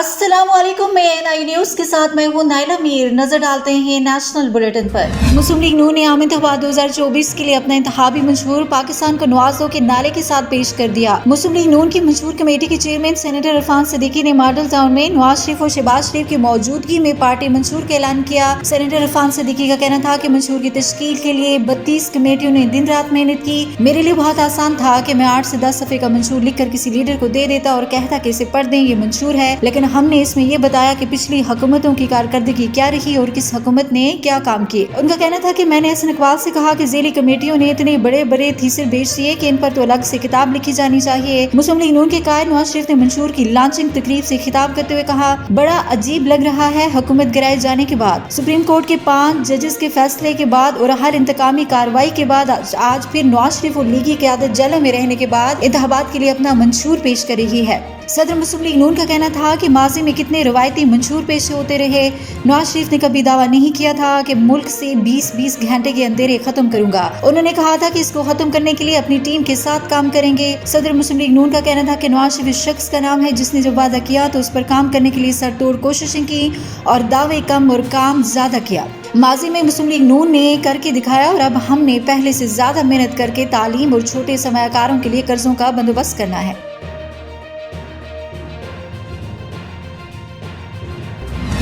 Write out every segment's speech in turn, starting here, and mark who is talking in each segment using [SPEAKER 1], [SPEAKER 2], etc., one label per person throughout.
[SPEAKER 1] अस्सलाम वालेकुम। मैं एएनआई न्यूज के साथ मैं हूं नाइला मीर। नजर डालते हैं नेशनल बुलेटिन पर। मुस्लिम लीग नून ने आम इंतखाबात 2024 के लिए अपना इंतखाबी मंशूर पाकिस्तान को नवाजों के नारे के साथ पेश कर दिया। मुस्लिम लीग नून की मंशूर कमेटी के चेयरमैन सेनेटर इरफान सिद्दीकी ने मॉडल टाउन में नवाज शरीफ और शहबाज शरीफ की मौजूदगी में पार्टी मंशूर का ऐलान किया। सेनेटर इरफान सिद्दीकी का कहना था कि मंशूर की तश्कील के लिए 32 कमेटियों ने दिन रात मेहनत की। मेरे लिए बहुत आसान था कि मैं 8 से 10 सफ़े का मंशूर लिखकर किसी लीडर को दे देता और कहता कि इसे पढ़ दें, ये मंशूर है। लेकिन हमने इसमें ये बताया कि पिछली हुकूमतों की कारकर्दगी क्या रही और किस हुकूमत ने क्या काम किए। उनका कहना था कि मैंने हसन इकबाल से कहा कि ज़ेली कमेटियों ने इतने बड़े बड़े थीसिस बेच दिए कि इन पर तो अलग से किताब लिखी जानी चाहिए। मुस्लिम लीग नून के कायद नवाज शरीफ ने मंशूर की लॉन्चिंग तकरीब से खिताब करते हुए कहा, बड़ा अजीब लग रहा है हुकूमत गिराए जाने के बाद, सुप्रीम कोर्ट के 5 जजेस के फैसले के बाद और हर इंतकामी कार्रवाई के बाद आज फिर नवाज शरीफ और लीगी क़यादत जेलों में रहने के बाद इंतखाबात के लिए अपना मंशूर पेश कर रही है। सदर मुस्लिम लीग नून का कहना था कि माजी में कितने रवायती मंशूर पेश होते रहे। नवाज शरीफ ने कभी दावा नहीं किया था कि मुल्क से 20-20 घंटे के अंधेरे खत्म करूंगा। उन्होंने कहा था कि इसको खत्म करने के लिए अपनी टीम के साथ काम करेंगे। सदर मुस्लिम लीग नून का कहना था कि नवाज शरीफ इस शख्स का नाम है जिसने जब वादा किया तो उस पर काम करने के लिए सरतोड़ कोशिशें की और दावे कम और काम ज्यादा किया। माजी में मुस्लिम लीग नून ने करके दिखाया और अब हमने पहले से ज्यादा मेहनत करके तालीम और छोटे सरमायाकारों के लिए कर्जों का बंदोबस्त करना है।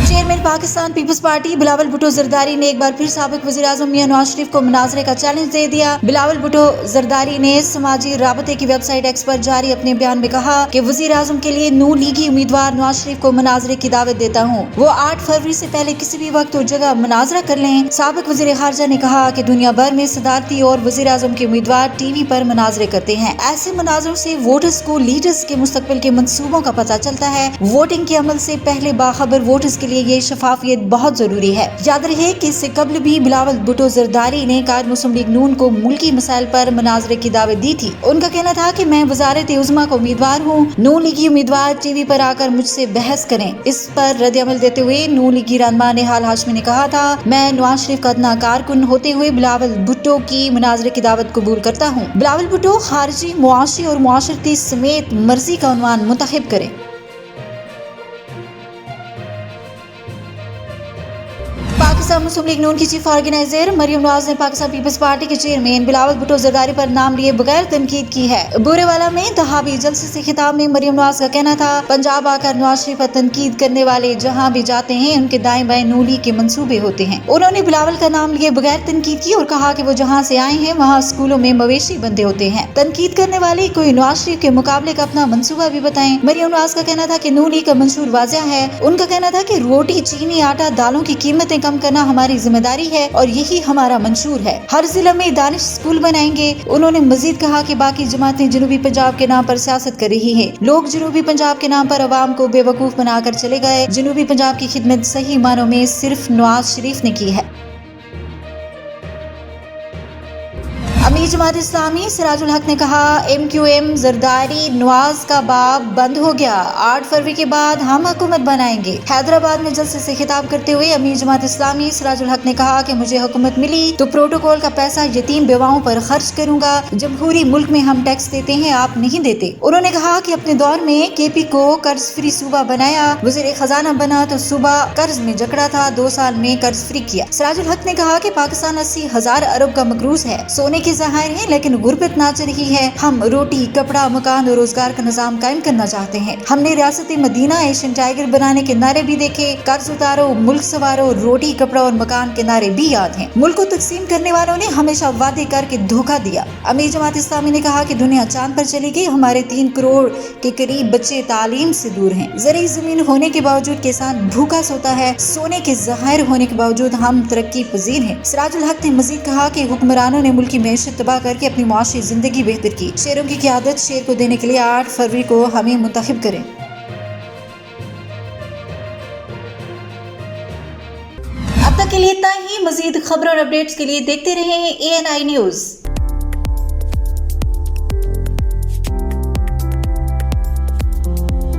[SPEAKER 1] Chairman Pakistan people's party Bilawal Bhutto Zardari ने एक बार फिर साबिक वज़ीर आज़म मियां नवाज शरीफ को मुनाजरे का चैलेंज दे दिया। बिलावल भुट्टो जरदारी ने समाजी राबते की वेबसाइट एक्स पर जारी अपने बयान में कहा कि वज़ीर आज़म के लिए नून लीगी उम्मीदवार नवाज शरीफ को मुनाजरे की दावत देता हूँ। वो 8 फरवरी से पहले किसी भी वक्त और जगह मुनाजरा कर लें। साबिक वज़ीर खारजा ने कहा कि दुनिया भर में सदारती और वज़ीर आज़म के उम्मीदवार टीवी पर मुनाजरे करते हैं। ऐसे मुनाजरों से वोटर्स को लीडर्स के मुस्तकबिल के मंसूबों का पता चलता है। वोटिंग के अमल से पहले बाखबर वोटर्स के लिए ये शफाफियत बहुत जरूरी है। याद रहे कि इससे कबल भी बिलावल भुट्टो जरदारी ने कायद मुस्लिम लीग नून को मुल्की मसाइल पर मुनाजरे की दावत दी थी। उनका कहना था कि मैं वजारत उज़्मा का उम्मीदवार हूँ, नून लीगी उम्मीदवार टीवी पर आकर मुझसे बहस करें। इस पर रद्द-ए-अमल देते हुए नून लीगी रहनुमा निहाल हाशमी ने कहा था, मैं नवाज शरीफ का अदना कारकुन होते हुए बिलावल भुट्टो की मुनाजरे की दावत कबूल करता हूँ। बिलावल भुट्टो खारजी, मुआशी और मुआशरती समेत मर्जी का उन्वान मुंतखब करें। पाकिस्तान मुस्लिम लीग नून की चीफ ऑर्गेनाइजर मरियम नवाज ने पाकिस्तान पीपल्स पार्टी के चेयरमैन बिलावल भुट्टो जरदारी पर नाम लिए बगैर तनकीद की है। बुरेवाला में तहाबी जलसे से खिताब में मरियम नवाज का कहना था, पंजाब आकर नवाज शरीफ पर तनकीद करने वाले जहाँ भी जाते हैं उनके दाएं बाएं नूली के मंसूबे होते हैं। उन्होंने बिलावल का नाम लिए बगैर तनकीद की और कहा कि वो जहाँ से आए हैं वहाँ स्कूलों में मवेशी बंधे होते हैं। तनकीद करने वाले कोई नवाज शरीफ के मुकाबले का अपना मंसूबा भी बताएं। मरियम नवाज का कहना था कि नून लीग का मंशूर वाज़ेह है। उनका कहना था कि रोटी, चीनी, आटा, दालों की कीमतें कम करना हमारी जिम्मेदारी है और यही हमारा मंशूर है। हर जिला में दानिश स्कूल बनाएंगे। उन्होंने मजीद कहा कि बाकी जमातें जनूबी पंजाब के नाम पर सियासत कर रही हैं। लोग जनूबी पंजाब के नाम पर अवाम को बेवकूफ बनाकर चले गए। जनूबी पंजाब की खिदमत सही मानों में सिर्फ नवाज शरीफ ने की है। अमीर जमात इस्लामी सिराजुल हक ने कहा, MQM जरदारी नवाज का बाब बंद हो गया, 8 फरवरी के बाद हम हुकूमत बनाएंगे। हैदराबाद में जलसे से खिताब करते हुए अमीर जमात इस्लामी सिराजुल हक ने कहा कि मुझे हुकूमत मिली तो प्रोटोकॉल का पैसा यतीम बेवाओं पर खर्च करूंगा। जमहूरी मुल्क में हम टैक्स देते हैं, आप नहीं देते। उन्होंने कहा कि अपने दौर में KP को कर्ज फ्री सूबा बनाया, वज़ीर खजाना बना तो सूबा कर्ज में जकड़ा था, 2 साल में कर्ज फ्री किया। सिराजुल हक ने कहा कि पाकिस्तान 80,000 अरब का मकरूज है, सोने की ज़ाहिर है लेकिन गुर्बत नाच रही है। हम रोटी, कपड़ा, मकान और रोजगार का निजाम कायम करना चाहते हैं। हमने रियासती मदीना एशियन टाइगर बनाने के नारे भी देखे। कर्ज उतारो, मुल्क संवारो, रोटी, कपड़ा और मकान के नारे भी याद हैं। मुल्क को तकसीम करने वालों ने हमेशा वादे करके धोखा दिया। अमीर जमात इस्लामी ने कहा कि दुनिया चांद पर चली गई, हमारे 3 करोड़ के करीब बच्चे तालीम से दूर हैं। ज़रूरी जमीन होने के बावजूद किसान भूखा सोता है, सोने के ज़ाहिर होने के बावजूद हम तरक्की पजीर हैं। सिराजुल हक ने मजीद कहा कि हुक्मरानों ने मुल्क की मैशत तबाह करके अपनी मुआशी जिंदगी बेहतर की। शेरों की क़यादत शेर को देने के लिए 8 फरवरी को हमें मुंतखब करें। अब तक के लिए इतना ही। मजीद खबरों और अपडेट्स के लिए देखते रहें ANI न्यूज।